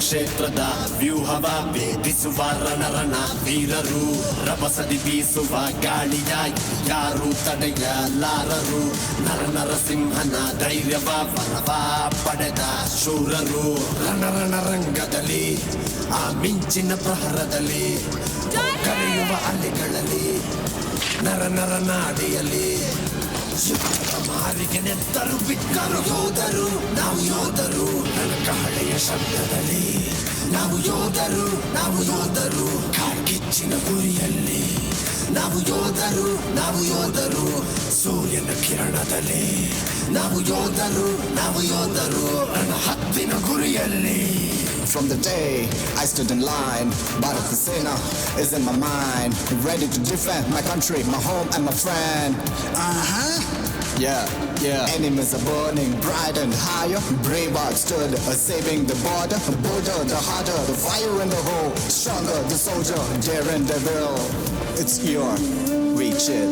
ಕುರುಕ್ಷೇತ್ರದ ವ್ಯೂಹವ ಭೇದಿಸುವ ರಣರಣ ವೀರರು, ರಭಸದಿ ಬೀಸುವ ಗಾಳಿಯಾಗಿ ಯಾರು ತಡೆಯಲಾರರು. ನರಸಿಂಹನ ಧೈರ್ಯವ ವರವ ಪಡೆದ ಶೂರರು. ರಣರಂಗದಲ್ಲಿ ಆ ಮಿಂಚಿನ ಪ್ರಹರದಲ್ಲಿ ಕರೆಯುವ ಅಲೆಗಳಲ್ಲಿ ನರನಾಡಿಯಲ್ಲಿ ಮಾರಿಗೆ ನೆತ್ತರು ಬಿಟ್ಟರು ಯೋಧರು. ನಾವು ಯೋಧರು ಕಹಳೆಯ ಶಬ್ದದಲ್ಲಿ, ನಾವು ಯೋಧರು ಕಾಡ್ಗಿಚ್ಚಿನ ಗುರಿಯಲ್ಲಿ, ನಾವು ಯೋಧರು ಸೂರ್ಯನ ಕಿರಣದಲ್ಲಿ, ನಾವು ಯೋಧರು ಹತ್ತಿನ ಗುರಿಯಲ್ಲಿ. From the day I stood in line, Bharat Sena is in my mind, ready to defend my country, my home and my friend. Yeah. Enemies are burning bright and higher. Brave heart stood, saving the border. Bolder, the harder, the fire in the hole. Stronger, the soldier, daring the will. It's your reach it.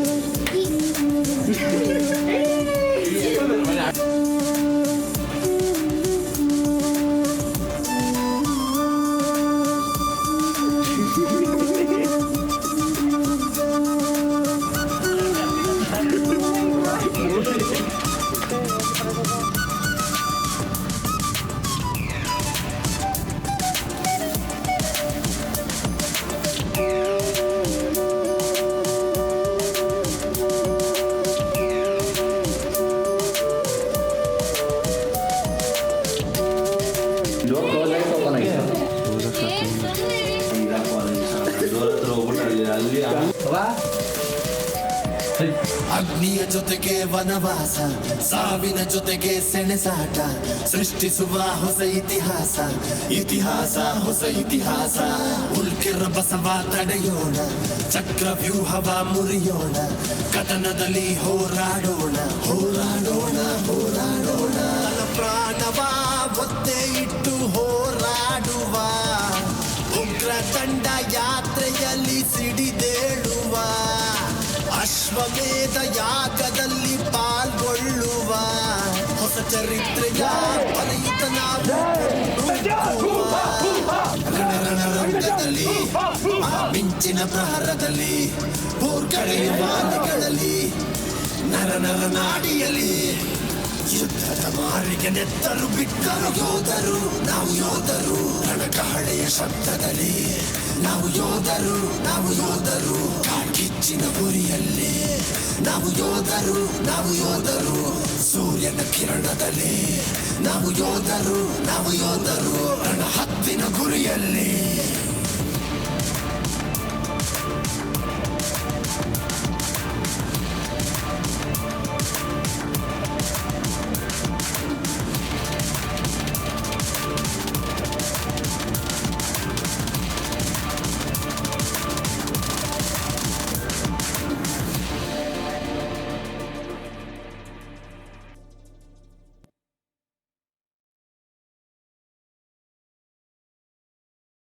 ಅಗ್ನಿಯ ಜೊತೆಗೆ ವನವಾಸ, ಸಾವಿನ ಜೊತೆಗೆ ಸೆಣಸಾಟ, ಸೃಷ್ಟಿಸುವ ಹೊಸ ಇತಿಹಾಸ ಹೊಸ ಇತಿಹಾಸ. ಉಲ್ಕಿರ ಬಸವ ತಡೆಯೋಣ, ಚಕ್ರವ್ಯೂಹವ ಮುರಿಯೋಣ, ಕದನದಲ್ಲಿ ಹೋರಾಡೋಣ. ಪ್ರಾಣವ ಒತ್ತೆ ಇಟ್ಟು ಹೋರಾಡುವ, ಉಗ್ರ ತಂಡ ಯಾತ್ರೆಯಲ್ಲಿ ಸಿಡಿದೇಳುವ, ಅಶ್ವಮೇಧ ಯಾಗದಲ್ಲಿ ಪಾಲ್ಗೊಳ್ಳುವ, ಹೊಸ ಚರಿತ್ರೆಯ ಬರೆಯುತ್ತ ನಾವು ರಣರಂಗದಲ್ಲಿ, ಆ ಮಿಂಚಿನ ಪ್ರಹರದಲ್ಲಿ, ಹೋರ್ಗಳೆಯುವ ಅಲೆಗಳಲ್ಲಿ, ನರನಾಡಿಯಲ್ಲಿ ಯುದ್ಧದ ಮಾರಿಗೆ ನೆತ್ತರು ಬಿಟ್ಟರು ಯೋಧರು. ನಾವು ಯೋಧರು ರಣಕಹಳೆಯ ಶಬ್ದದಲ್ಲಿ, ನಾವು ಯೋಧರು ಕಾಡ್ಗಿಚ್ಚಿನ ಗುರಿಯಲ್ಲಿ, ನಾವು ಯೋಧರು ಸೂರ್ಯನ ಕಿರಣದಲ್ಲಿ, ನಾವು ಯೋಧರು ರಣ ಹತ್ತಿನ ಗುರಿಯಲ್ಲಿ.